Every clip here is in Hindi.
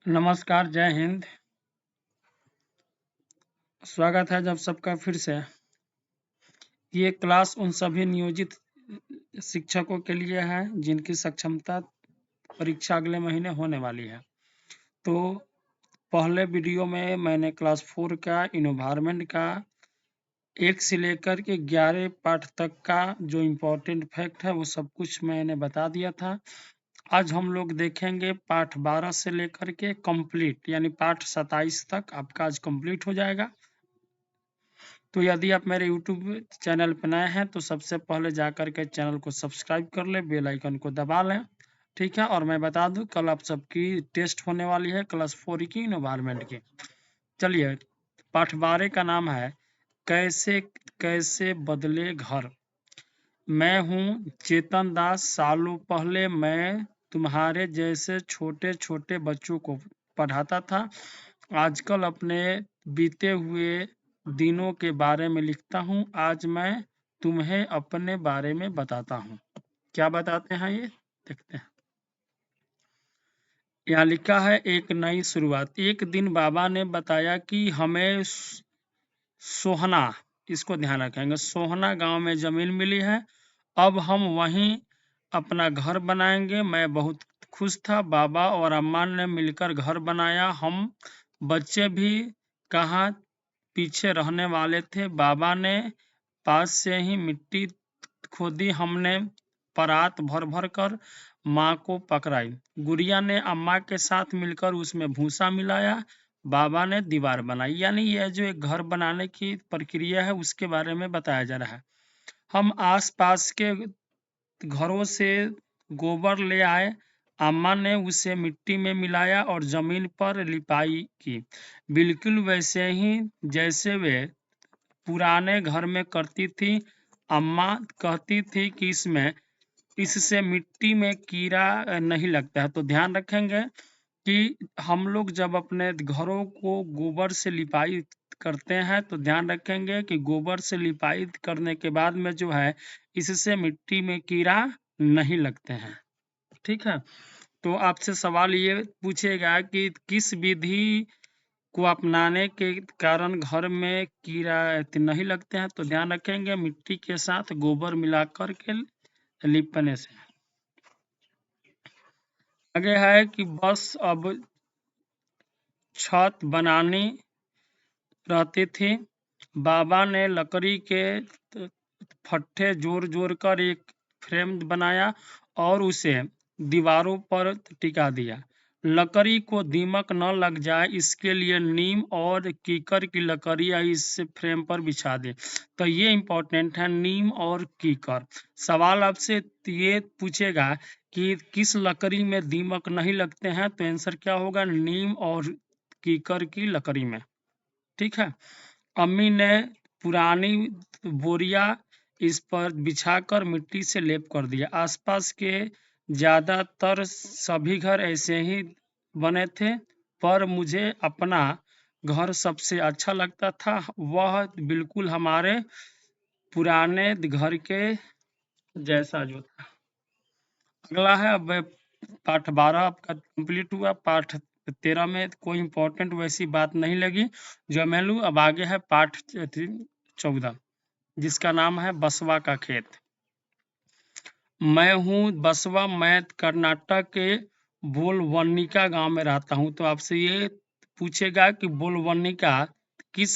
नमस्कार, जय हिंद। स्वागत है जब सबका फिर से। ये क्लास उन सभी नियोजित शिक्षकों के लिए है जिनकी सक्षमता परीक्षा अगले महीने होने वाली है। तो पहले वीडियो में मैंने क्लास 4 का इन्वायरमेंट का 1 से लेकर के 11 पाठ तक का जो इम्पोर्टेंट फैक्ट है वो सब कुछ मैंने बता दिया था। आज हम लोग देखेंगे पाठ 12 से लेकर के कंप्लीट, यानी पाठ 27 तक आपका आज कंप्लीट हो जाएगा। तो यदि आप मेरे YouTube चैनल पर नए हैं तो सबसे पहले जाकर के चैनल को सब्सक्राइब कर लें, बेल आइकन को दबा लें, ठीक है। और मैं बता दूं कल आप सबकी टेस्ट होने वाली है क्लास 4 की इन्वायरमेंट की। चलिए, पाठ 12 का नाम है कैसे कैसे बदले घर। मैं हूँ चेतन दास। सालों पहले मैं तुम्हारे जैसे छोटे छोटे बच्चों को पढ़ाता था। आजकल अपने बीते हुए दिनों के बारे में लिखता हूँ। आज मैं तुम्हें अपने बारे में बताता हूँ। क्या बताते हैं ये देखते हैं। यहाँ लिखा है एक नई शुरुआत। एक दिन बाबा ने बताया कि हमें सोहना, इसको ध्यान रखेंगे, सोहना गांव में जमीन मिली है। अब हम वहीं अपना घर बनाएंगे। मैं बहुत खुश था। बाबा और अम्मा ने मिलकर घर बनाया। हम बच्चे भी कहाँ पीछे रहने वाले थे। बाबा ने पास से ही मिट्टी खोदी। हमने परात भर भर कर माँ को पकड़ाई। गुड़िया ने अम्मा के साथ मिलकर उसमें भूसा मिलाया। बाबा ने दीवार बनाई। यानी यह जो एक घर बनाने की प्रक्रिया है उसके बारे में बताया जा रहा है। हम आस-पास के घरों से गोबर ले आए। अम्मा ने उसे मिट्टी में मिलाया और जमीन पर लिपाई की, बिल्कुल वैसे ही जैसे वे पुराने घर में करती थी। अम्मा कहती थी कि इससे मिट्टी में कीड़ा नहीं लगता है। तो ध्यान रखेंगे कि हम लोग जब अपने घरों को गोबर से लिपाई करते हैं तो ध्यान रखेंगे कि गोबर से लिपाई करने के बाद में जो है इससे मिट्टी में कीड़ा नहीं लगते हैं, ठीक है। तो आपसे सवाल ये पूछेगा कि किस विधि को अपनाने के कारण घर में कीड़ा नहीं लगते हैं। तो ध्यान रखेंगे मिट्टी के साथ गोबर मिलाकर के लिपने से। आगे है कि बस अब छत बनानी रहती थी। बाबा ने लकड़ी के फट्टे जोड़ कर एक फ्रेम बनाया और उसे दीवारों पर टिका दिया। लकड़ी को दीमक न लग जाए इसके लिए नीम और कीकर की लकड़ियाँ इस फ्रेम पर बिछा दे। तो ये इम्पोर्टेंट है, नीम और कीकर। सवाल आपसे ये पूछेगा कि किस लकड़ी में दीमक नहीं लगते हैं, तो आंसर क्या होगा, नीम और कीकर की लकड़ी में, ठीक है। अम्मी ने पुरानी बोरिया इस पर बिछाकर मिट्टी से लेप कर दिया। आसपास के ज्यादातर सभी घर ऐसे ही बने थे, पर मुझे अपना घर सबसे अच्छा लगता था। वह बिल्कुल हमारे पुराने घर के जैसा जो था। अगला है, अब पाठ 12 आपका कंप्लीट हुआ। पाठ 13 में कोई इंपॉर्टेंट वैसी बात नहीं लगी जो मैं लूँ। अब आगे है पाठ 14 जिसका नाम है बसवा का खेत। मैं हूँ बसवा। मैं कर्नाटक के बोलवन्निका गांव में रहता हूँ। तो आपसे ये पूछेगा कि बोलवन्निका किस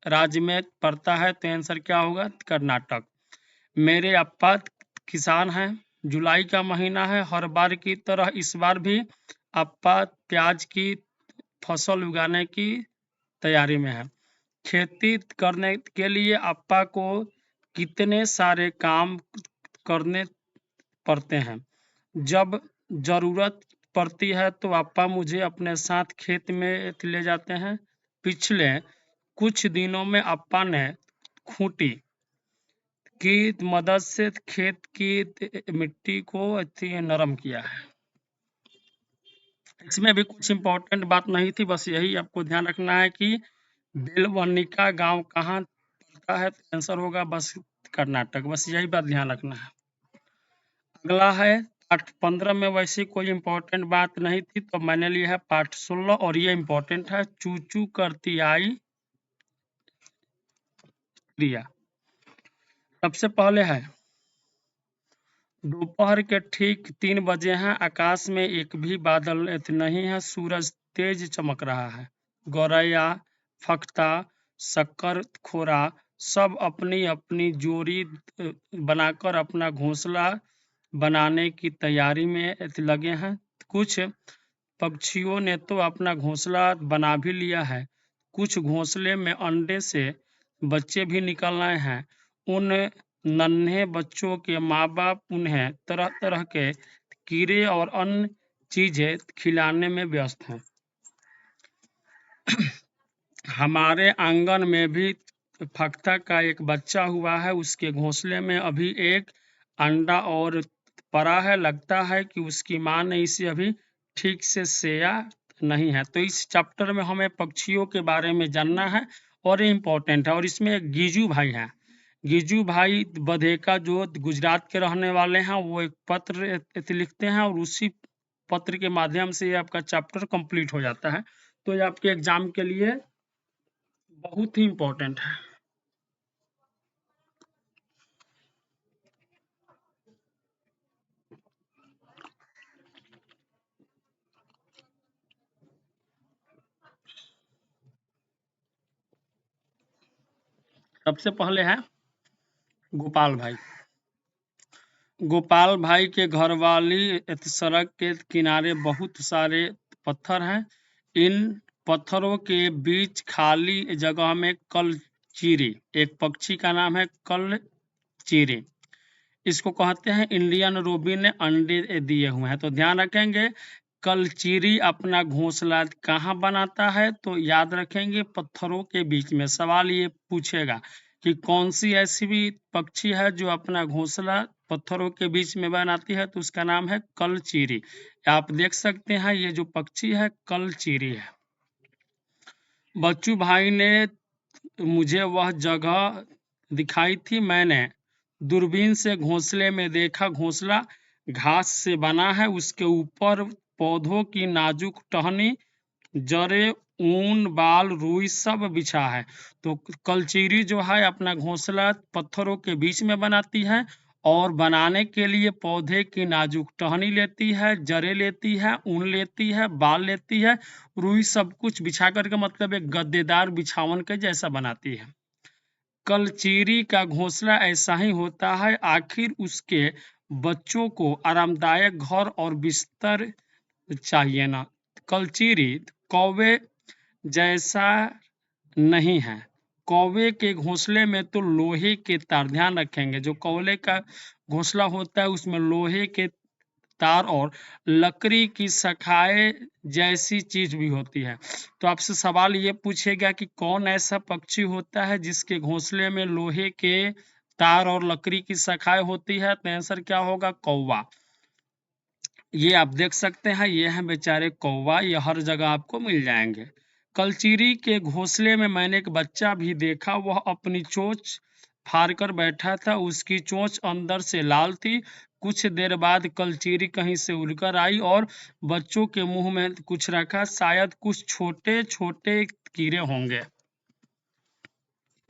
राज्य में पड़ता है, तो आंसर क्या होगा, कर्नाटक। मेरे अप्पा किसान हैं। जुलाई का महीना है। हर बार की तरह इस बार भी अप्पा प्याज की फसल उगाने की तैयारी में है। खेती करने के लिए अप्पा को कितने सारे काम करने पड़ते हैं। जब जरूरत पड़ती है तो अप्पा मुझे अपने साथ खेत में ले जाते हैं। पिछले कुछ दिनों में अप्पा ने खूंटी की मदद से खेत की मिट्टी को नरम किया है। इसमें भी कुछ इम्पोर्टेंट बात नहीं थी, बस यही आपको ध्यान रखना है कि बेलवनिका गांव कहाँ पड़ता है, तो आंसर होगा बस कर्नाटक। बस यही बात ध्यान रखना है। अगला है पार्ट 15 में वैसे कोई इम्पोर्टेंट बात नहीं थी, तो मैंने लिया है पार्ट 16 और ये इम्पोर्टेंट है। चूचू करती आई क्रिया। सबसे पहले है, दोपहर के ठीक 3 बजे हैं, आकाश में एक भी बादल नहीं है, सूरज तेज चमक रहा है। गौरैया, फख्ता, शक्कर खोरा सब अपनी अपनी जोड़ी बनाकर अपना घोंसला बनाने की तैयारी में लगे हैं। कुछ पक्षियों ने तो अपना घोंसला बना भी लिया है। कुछ घोंसले में अंडे से बच्चे भी निकल आए हैं। उन नन्हे बच्चों के माँ बाप उन्हें तरह तरह के कीड़े और अन्य चीजें खिलाने में व्यस्त हैं। हमारे आंगन में भी फख्ता का एक बच्चा हुआ है। उसके घोंसले में अभी एक अंडा और पड़ा है। लगता है कि उसकी माँ ने इसे अभी ठीक से सेया नहीं है। तो इस चैप्टर में हमें पक्षियों के बारे में जानना है और ये इम्पोर्टेंट है। और इसमें एक गीजू भाई हैं, गीजू भाई बधेका जो गुजरात के रहने वाले हैं, वो एक पत्र लिखते हैं और उसी पत्र के माध्यम से ये आपका चैप्टर कंप्लीट हो जाता है। तो ये आपके एग्जाम के लिए बहुत ही इम्पोर्टेंट है। सबसे पहले है गोपाल भाई। गोपाल भाई के घर वाली सड़क के किनारे बहुत सारे पत्थर हैं। इन पत्थरों के बीच खाली जगह में कलचीरी, एक पक्षी का नाम है कलचीरी, इसको कहते हैं इंडियन रोबी ने अंडे दिए हुए हैं। तो ध्यान रखेंगे, कलचीरी अपना घोंसला कहाँ बनाता है, तो याद रखेंगे पत्थरों के बीच में। सवाल ये पूछेगा कि कौन सी ऐसी भी पक्षी है जो अपना घोंसला पत्थरों के बीच में बनाती है, तो उसका नाम है कलचीरी। आप देख सकते हैं ये जो पक्षी है कलचीरी है। बच्चू भाई ने मुझे वह जगह दिखाई थी। मैंने दूरबीन से घोंसले में देखा। घोंसला घास से बना है। उसके ऊपर पौधों की नाजुक टहनी, जड़ें, ऊन, बाल, रुई सब बिछा है। तो कलचीरी जो है अपना घोंसला पत्थरों के बीच में बनाती है और बनाने के लिए पौधे की नाजुक टहनी लेती है, जड़ें लेती है, ऊन लेती है, बाल लेती है, रुई सब कुछ बिछा करके, मतलब एक गद्देदार बिछावन के जैसा बनाती है। कलचीरी का घोंसला ऐसा ही होता है। आखिर उसके बच्चों को आरामदायक घर और बिस्तर चाहिए ना। कलचीरी कौवे जैसा नहीं है। कौवे के घोंसले में तो लोहे के तार, ध्यान रखेंगे, जो कौवे का घोंसला होता है उसमें लोहे के तार और लकड़ी की शाखाएं जैसी चीज भी होती है। तो आपसे सवाल ये पूछेगा कि कौन ऐसा पक्षी होता है जिसके घोंसले में लोहे के तार और लकड़ी की शाखाएं होती है, तो आंसर क्या होगा? कौवा। ये आप देख सकते हैं, ये है बेचारे कौवा, ये हर जगह आपको मिल जाएंगे। कलचीरी के घोंसले में मैंने एक बच्चा भी देखा। वह अपनी चोंच फाड़कर बैठा था। उसकी चोंच अंदर से लाल थी। कुछ देर बाद कलचीरी कहीं से उड़कर आई और बच्चों के मुंह में कुछ रखा। शायद कुछ छोटे छोटे कीड़े होंगे।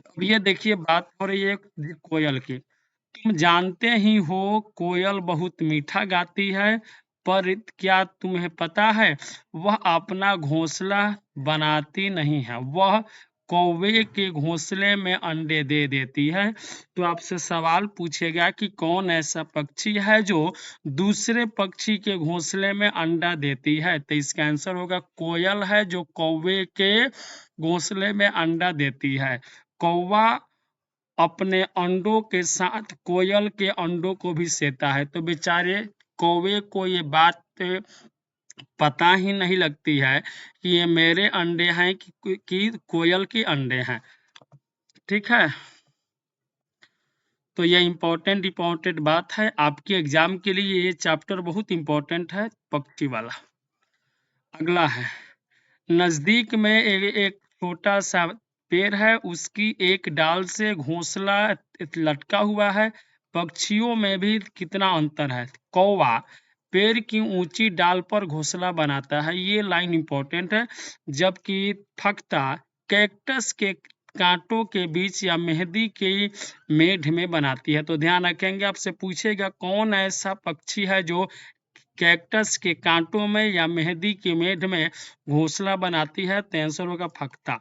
अब ये देखिए, बात हो रही है कोयल की। तुम जानते ही हो कोयल बहुत मीठा गाती है, पर क्या तुम्हें पता है वह अपना घोंसला बनाती नहीं है, वह कौवे के घोंसले में अंडे दे देती है। तो आपसे सवाल पूछेगा कि कौन ऐसा पक्षी है जो दूसरे पक्षी के घोंसले में अंडा देती है, तो इसका आंसर होगा कोयल है जो कौवे के घोंसले में अंडा देती है। कौवा अपने अंडों के साथ कोयल के अंडों को भी सेता है। तो बेचारे कौवे को ये बात पता ही नहीं लगती है कि ये मेरे अंडे हैं कि कोयल के अंडे हैं। ठीक है, तो ये इम्पोर्टेंट बात है आपके एग्जाम के लिए। ये चैप्टर बहुत इम्पोर्टेंट है पक्षी वाला। अगला है, नजदीक में एक छोटा सा पेड़ है। उसकी एक डाल से घोंसला लटका हुआ है। पक्षियों में भी कितना अंतर है। कौवा पेड़ की ऊंची डाल पर घोंसला बनाता है। ये लाइन इंपॉर्टेंट है। जबकि फक्ता कैक्टस के कांटों के बीच या मेहंदी की मेढ़ में बनाती है। तो ध्यान रखेंगे, आपसे पूछेगा कौन ऐसा पक्षी है जो कैक्टस के कांटों में या मेहंदी की मेढ़ में घोंसला बनाती है। तो आंसर होगा फक्ता।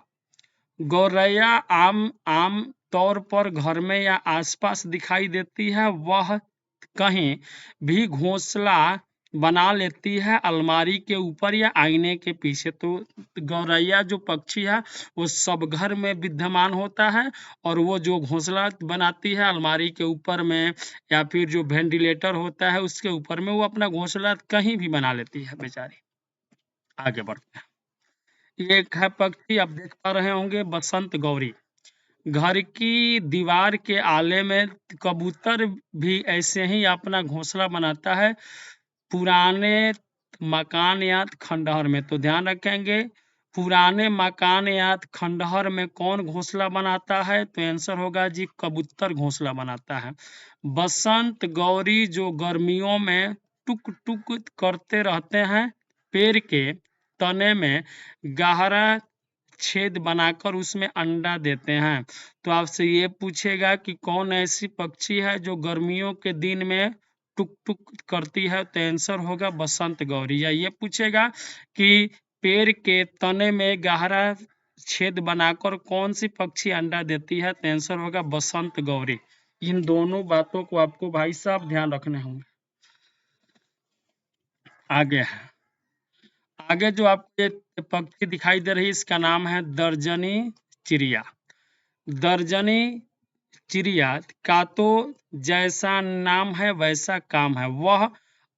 गौरैया आम आम तौर पर घर में या आसपास दिखाई देती है। वह कहीं भी घोंसला बना लेती है, अलमारी के ऊपर या आईने के पीछे। तो गौरैया जो पक्षी है वो सब घर में विद्यमान होता है, और वो जो घोंसला बनाती है अलमारी के ऊपर में या फिर जो वेंटिलेटर होता है उसके ऊपर में, वो अपना घोंसला कहीं भी बना लेती है बेचारी। आगे बढ़ते हैं। ये एक है पक्षी, आप देख पा रहे होंगे, बसंत गौरी। घर की दीवार के आले में कबूतर भी ऐसे ही अपना घोंसला बनाता है, पुराने मकान या खंडहर में। तो ध्यान रखेंगे, पुराने मकान या खंडहर में कौन घोंसला बनाता है? तो आंसर होगा जी कबूतर घोंसला बनाता है। बसंत गौरी जो गर्मियों में टुक टुक करते रहते हैं, पेड़ के तने में गहरा छेद बनाकर उसमें अंडा देते हैं। तो आपसे ये पूछेगा कि कौन ऐसी पक्षी है जो गर्मियों के दिन में टुक टुक करती है? तो आंसर होगा बसंत गौरी। या ये पूछेगा कि पेड़ के तने में गहरा छेद बनाकर कौन सी पक्षी अंडा देती है? तो आंसर होगा बसंत गौरी। इन दोनों बातों को आपको भाई साहब ध्यान रखने होंगे। आगे है, आगे जो आपको ये पक्षी दिखाई दे रही है इसका नाम है दर्जनी चिड़िया। दर्जनी चिड़िया का तो जैसा नाम है वैसा काम है। वह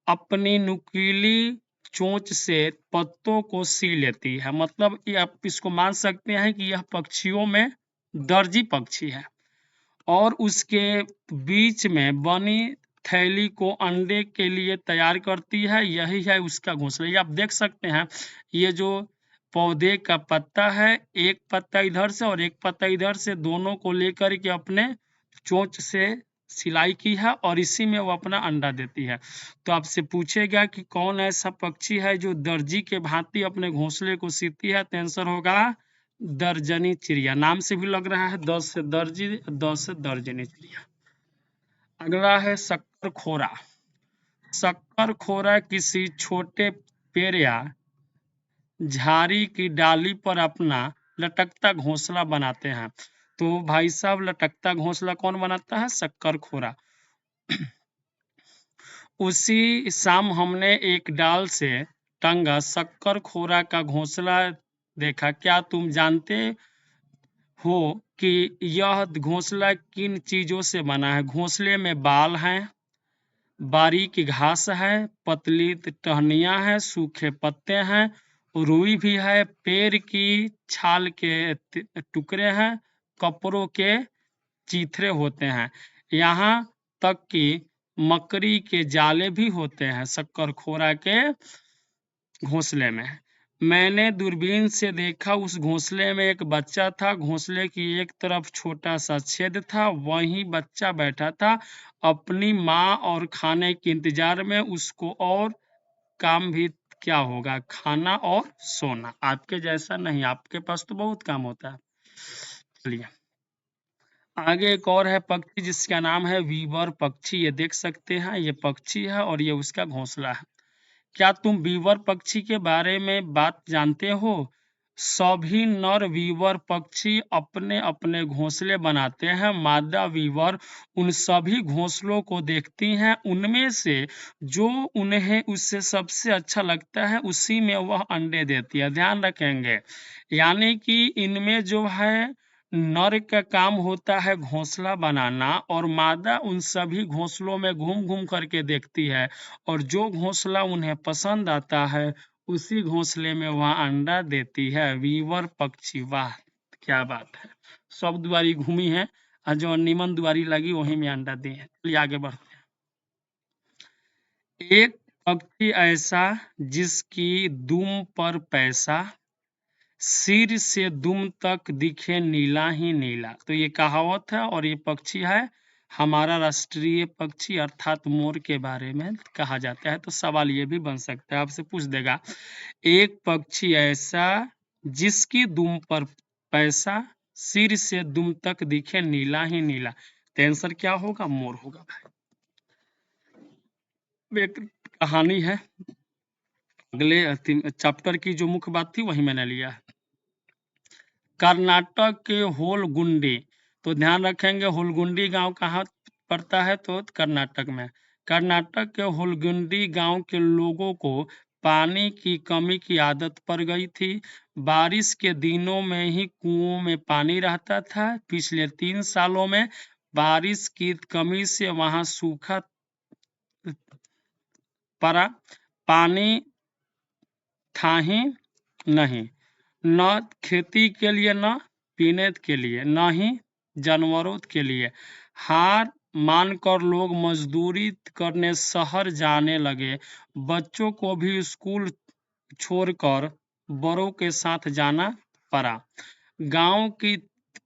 अपनी नुकीली चोंच से पत्तों को सी लेती है। मतलब ये आप इसको मान सकते हैं कि यह पक्षियों में दर्जी पक्षी है, और उसके बीच में बनी थैली को अंडे के लिए तैयार करती है। यही है उसका घोंसला। ये आप देख सकते हैं, ये जो पौधे का पत्ता है, एक पत्ता इधर से और एक पत्ता इधर से, दोनों को लेकर के अपने चोंच से सिलाई की है, और इसी में वो अपना अंडा देती है। तो आपसे पूछेगा कि कौन ऐसा पक्षी है जो दर्जी के भांति अपने घोंसले को सीती है? तो आंसर होगा दर्जनी चिड़िया। नाम से भी लग रहा है, 10 से दर्जी, 10 से दर्जनी चिड़िया। अगला है शक्कर खोरा। शक्कर खोरा किसी छोटे पेड़ या झाड़ी की डाली पर अपना लटकता घोंसला बनाते हैं। तो भाई साहब लटकता घोंसला कौन बनाता है? शक्कर खोरा। उसी शाम हमने एक डाल से टंगा शक्कर खोरा का घोंसला देखा। क्या तुम जानते हो कि यह घोंसला किन चीजों से बना है? घोंसले में बाल हैं, बारीक घास है, पतली टहनियां हैं, सूखे पत्ते हैं, रुई भी है, पेड़ की छाल के टुकड़े हैं, कपड़ों के चीथड़े होते हैं, यहाँ तक कि मकड़ी के जाले भी होते हैं शक्कर खोरा के घोंसले में। मैंने दूरबीन से देखा, उस घोंसले में एक बच्चा था। घोंसले की एक तरफ छोटा सा छेद था, वहीं बच्चा बैठा था अपनी माँ और खाने के इंतजार में। उसको और काम भी क्या होगा? खाना और सोना। आपके जैसा नहीं, आपके पास तो बहुत काम होता है। चलिए आगे एक और है पक्षी जिसका नाम है वीवर पक्षी। ये देख सकते हैं, ये पक्षी है और ये उसका घोंसला है। क्या तुम वीवर पक्षी के बारे में बात जानते हो? सभी नर वीवर पक्षी अपने अपने घोंसले बनाते हैं। मादा वीवर उन सभी घोंसलों को देखती हैं, उनमें से जो उन्हें उससे सबसे अच्छा लगता है उसी में वह अंडे देती है। ध्यान रखेंगे, यानी कि इनमें जो है नर का काम होता है घोंसला बनाना, और मादा उन सभी घोंसलों में घूम घूम करके देखती है, और जो घोंसला उन्हें पसंद आता है उसी घोंसले में वह अंडा देती है। वीवर पक्षी, वाह क्या बात है, सब दुआरी घूमी है और जो नीमन दुआरी लगी वहीं में अंडा दी है। चलिए आगे बढ़ते हैं। एक पक्षी ऐसा जिसकी दुम पर पैसा, सिर से दुम तक दिखे नीला ही नीला। तो ये कहावत है और ये पक्षी है हमारा राष्ट्रीय पक्षी अर्थात मोर के बारे में कहा जाता है। तो सवाल ये भी बन सकता है, आपसे पूछ देगा एक पक्षी ऐसा जिसकी दुम पर पैसा, सिर से दुम तक दिखे नीला ही नीला। तो आंसर क्या होगा? मोर होगा भाई। एक कहानी है, अगले चैप्टर की जो मुख्य बात थी वही मैंने लिया है। कर्नाटक के होलगुंडी, तो ध्यान रखेंगे होलगुंडी गांव कहाँ पड़ता है? तो कर्नाटक में। कर्नाटक के होलगुंडी गांव के लोगों को पानी की कमी की आदत पड़ गई थी। बारिश के दिनों में ही कुओं में पानी रहता था। पिछले 3 सालों में बारिश की कमी से वहां सूखा पड़ा, पानी था ही नहीं, न खेती के लिए, न पीने के लिए, न ही जानवरों के लिए। हार मानकर लोग मजदूरी करने शहर जाने लगे। बच्चों को भी स्कूल छोड़कर बड़ों के साथ जाना पड़ा। गांव की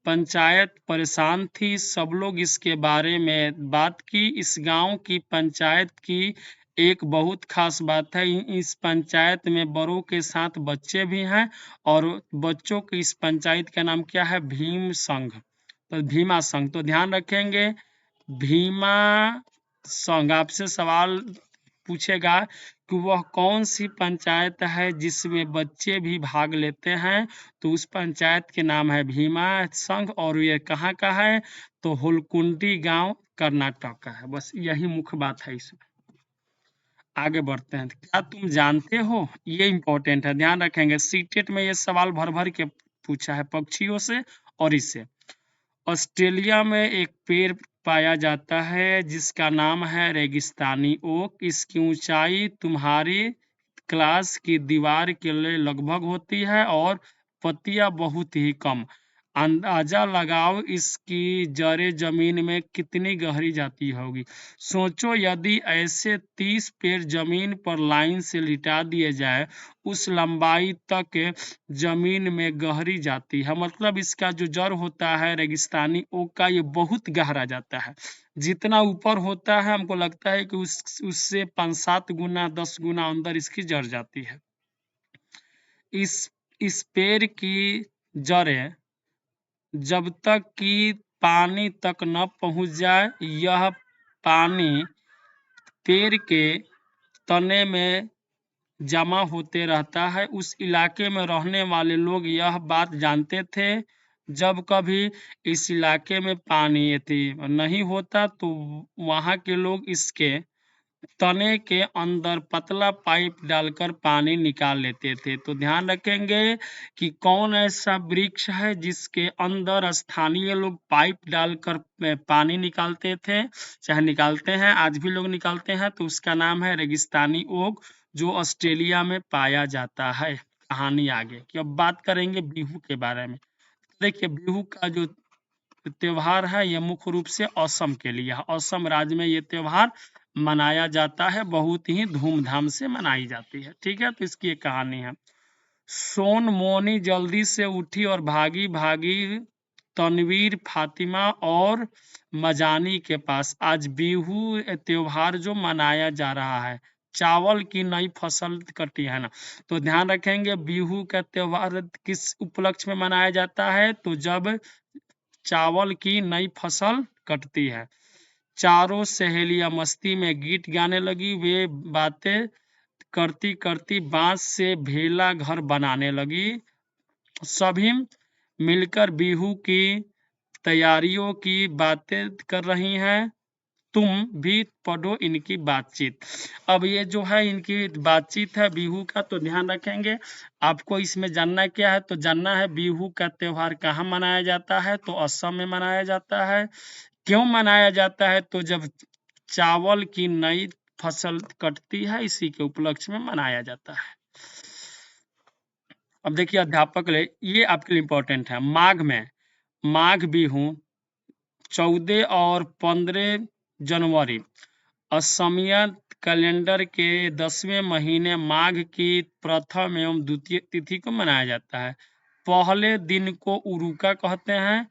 पंचायत परेशान थी। सब लोग इसके बारे में बात की। इस गांव की पंचायत की एक बहुत खास बात है, इस पंचायत में बड़ों के साथ बच्चे भी हैं और बच्चों की इस पंचायत का नाम क्या है? भीम संघ। तो भीमा संघ। तो ध्यान रखेंगे भीमा संघ। आपसे सवाल पूछेगा कि वह कौन सी पंचायत है जिसमें बच्चे भी भाग लेते हैं? तो उस पंचायत के नाम है भीमा संघ और ये कहाँ का है? तो होलकुंडी गांव कर्नाटक का है। बस यही मुख्य बात है इसमें। आगे बढ़ते हैं। क्या तुम जानते हो? ये इंपॉर्टेंट है, ध्यान रखेंगे। सीटेट में ये सवाल भर भर के पूछा है पक्षियों से और इससे। ऑस्ट्रेलिया में एक पेड़ पाया जाता है जिसका नाम है रेगिस्तानी ओक। इसकी ऊंचाई तुम्हारी क्लास की दीवार के लिए लगभग होती है और पत्तियां बहुत ही कम। अंदाजा लगाओ इसकी जड़ें जमीन में कितनी गहरी जाती होगी। सोचो यदि ऐसे 30 पेड़ जमीन पर लाइन से लिटा दिए जाए, उस लंबाई तक जमीन में गहरी जाती है। मतलब इसका जो जड़ होता है रेगिस्तानी ओक का, ये बहुत गहरा जाता है। जितना ऊपर होता है हमको लगता है कि उससे 5-7 गुना 10 गुना अंदर इसकी जड़ जाती है। इस पेड़ की जड़ें जब तक कि पानी तक न पहुंच जाए, यह पानी पेड़ के तने में जमा होते रहता है। उस इलाके में रहने वाले लोग यह बात जानते थे। जब कभी इस इलाके में पानी नहीं होता तो वहां के लोग इसके तने के अंदर पतला पाइप डालकर पानी निकाल लेते थे। तो ध्यान रखेंगे कि कौन ऐसा वृक्ष है जिसके अंदर स्थानीय लोग पाइप डालकर पानी निकालते थे, चाहे निकालते हैं, आज भी लोग निकालते हैं। तो उसका नाम है रेगिस्तानी ओक, जो ऑस्ट्रेलिया में पाया जाता है। कहानी आगे कि अब बात करेंगे बिहू के बारे में। देखिए बिहू का जो त्योहार है ये मुख्य रूप से असम के लिए है। असम राज्य में ये त्योहार मनाया जाता है, बहुत ही धूमधाम से मनाई जाती है। ठीक है, तो इसकी एक कहानी है। सोन मोनी जल्दी से उठी और भागी भागी तनवीर, फातिमा और मजानी के पास। आज बिहू त्योहार जो मनाया जा रहा है, चावल की नई फसल कटी है ना। तो ध्यान रखेंगे बिहू का त्योहार किस उपलक्ष्य में मनाया जाता है? तो जब चावल की नई फसल कटती है। चारों सहेलियां मस्ती में गीत गाने लगी। वे बातें करती करती बांस से भेला घर बनाने लगी। सभी मिलकर बिहू की तैयारियों की बातें कर रही हैं। तुम भी पढ़ो इनकी बातचीत। अब ये जो है इनकी बातचीत है बिहू का, तो ध्यान रखेंगे। आपको इसमें जानना क्या है? तो जानना है बिहू का त्योहार कहाँ मनाया जाता है? तो असम में मनाया जाता है। क्यों मनाया जाता है? तो जब चावल की नई फसल कटती है, इसी के उपलक्ष्य में मनाया जाता है। अब देखिए अध्यापक ये आपके लिए इंपॉर्टेंट है। माघ बिहू 14 और 15 जनवरी असमिया कैलेंडर के 10वें महीने माघ की प्रथम एवं द्वितीय तिथि को मनाया जाता है। पहले दिन को उरुका कहते हैं।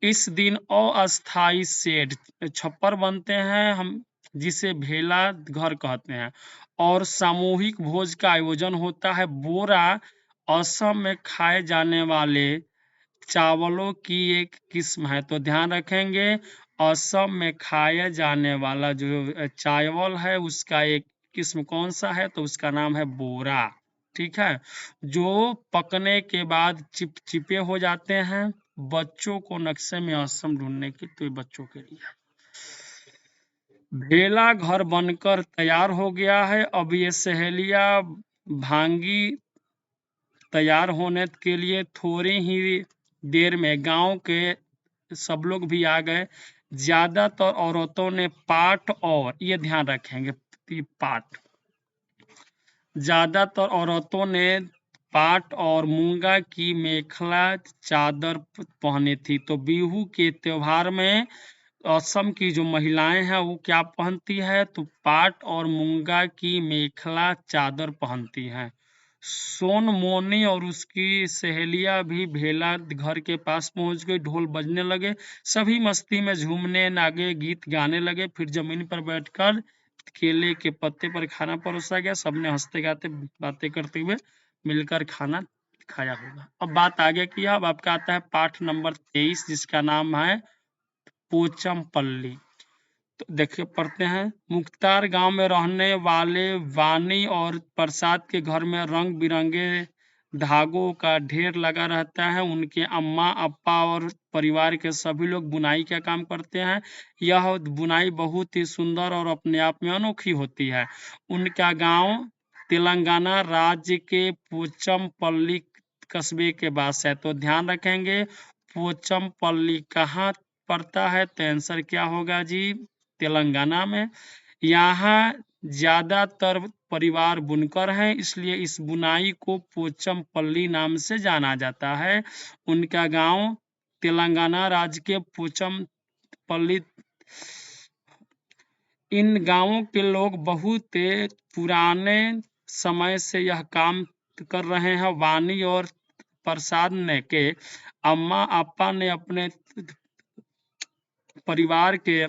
इस दिन अस्थाई शेड छप्पर बनते हैं हम, जिसे भेला घर कहते हैं, और सामूहिक भोज का आयोजन होता है। बोरा असम में खाए जाने वाले चावलों की एक किस्म है। तो ध्यान रखेंगे, असम में खाया जाने वाला जो चावल है उसका एक किस्म कौन सा है, तो उसका नाम है बोरा। ठीक है, जो पकने के बाद चिपचिपे हो जाते हैं। बच्चों को नक्शे में असम ढूंढने की, तो ये बच्चों के लिए। भेला घर बनकर तैयार हो गया है। अब ये सहेलियां भांगी तैयार होने के लिए थोड़ी ही देर में गांव के सब लोग भी आ गए। ज्यादातर औरतों ने पाट, और ये ध्यान रखेंगे पाट, ज्यादातर औरतों ने पाट और मूंगा की मेखला चादर पहनी थी। तो बिहू के त्योहार में असम की जो महिलाएं हैं वो क्या पहनती है, तो पाट और मूंगा की मेखला चादर पहनती हैं। सोनमोनी और उसकी सहेलियां भी भेला घर के पास पहुंच गई। ढोल बजने लगे, सभी मस्ती में झूमने लगे, गीत गाने लगे। फिर जमीन पर बैठकर केले के पत्ते पर खाना परोसा गया। सबने हंसते गाते बातें करते हुए मिलकर खाना खाया होगा। अब बात आगे की है। अब आपका आता है पाठ नंबर 23, जिसका नाम है पोचमपल्ली। तो देखिए पढ़ते हैं। मुख्तार गांव में रहने वाले वानी और प्रसाद के घर में रंग बिरंगे धागों का ढेर लगा रहता है। उनके अम्मा अप्पा और परिवार के सभी लोग बुनाई का काम करते हैं। यह बुनाई बहुत ही सुंदर और अपने आप में अनोखी होती है। उनका गांव तेलंगाना राज्य के पोचमपल्ली कस्बे के पास है। तो ध्यान रखेंगे, पोचमपल्ली कहाँ पड़ता है, तो आंसर क्या होगा जी, तेलंगाना में। यहाँ ज्यादातर परिवार बुनकर हैं, इसलिए इस बुनाई को पोचमपल्ली नाम से जाना जाता है। उनका गांव तेलंगाना राज्य के पोचमपल्ली। इन गांवों के लोग बहुत पुराने समय से यह काम कर रहे हैं। वानी और प्रसाद ने के अम्मा अप्पा ने अपने परिवार के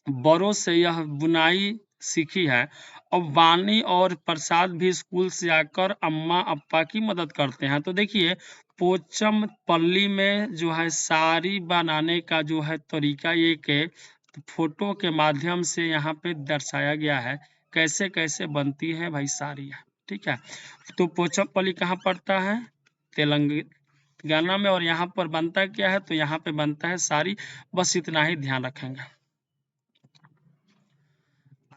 बड़ों से यह बुनाई सीखी है। अब वानी और प्रसाद भी स्कूल से आकर अम्मा अप्पा की मदद करते हैं। तो देखिए पोचमपल्ली में जो है साड़ी बनाने का जो है तरीका एक फोटो के माध्यम से यहाँ पे दर्शाया गया है, कैसे कैसे बनती है भाई साड़ी। ठीक है, तो पोचमपल्ली कहाँ पड़ता है, तेलंगाना में। और यहाँ पर बनता क्या है, तो यहाँ पे बनता है साड़ी। बस इतना ही ध्यान रखेंगे।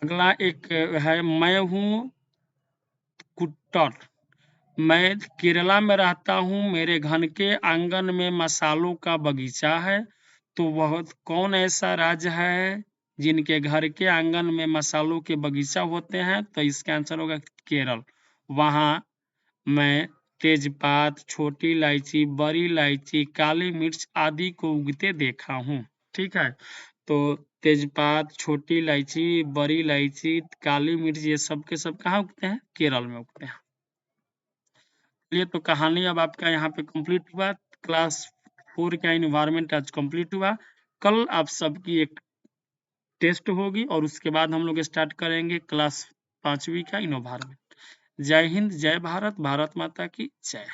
अगला एक है, मैं हूँ कुट्टर, मैं केरला में रहता हूँ। मेरे घर के आंगन में मसालों का बगीचा है। तो वह कौन ऐसा राज्य है जिनके घर के आंगन में मसालों के बगीचा होते हैं, तो इसका आंसर होगा केरल। वहाँ मैं तेजपात, छोटी इलायची, बड़ी इलायची, काली मिर्च आदि को उगते देखा हूँ। ठीक है, तो तेजपात, छोटी इलायची, बड़ी इलायची, काली मिर्च, ये सब के सब कहाँ उगते हैं, केरल में उगते हैं। ये तो कहानी अब आपका यहाँ पे कंप्लीट हुआ। क्लास 4 का इन्वायरमेंट आज कंप्लीट हुआ। कल आप सबकी एक टेस्ट होगी और उसके बाद हम लोग स्टार्ट करेंगे क्लास 5वीं का इन्वायरमेंट। जय हिंद, जय भारत, भारत माता की जय।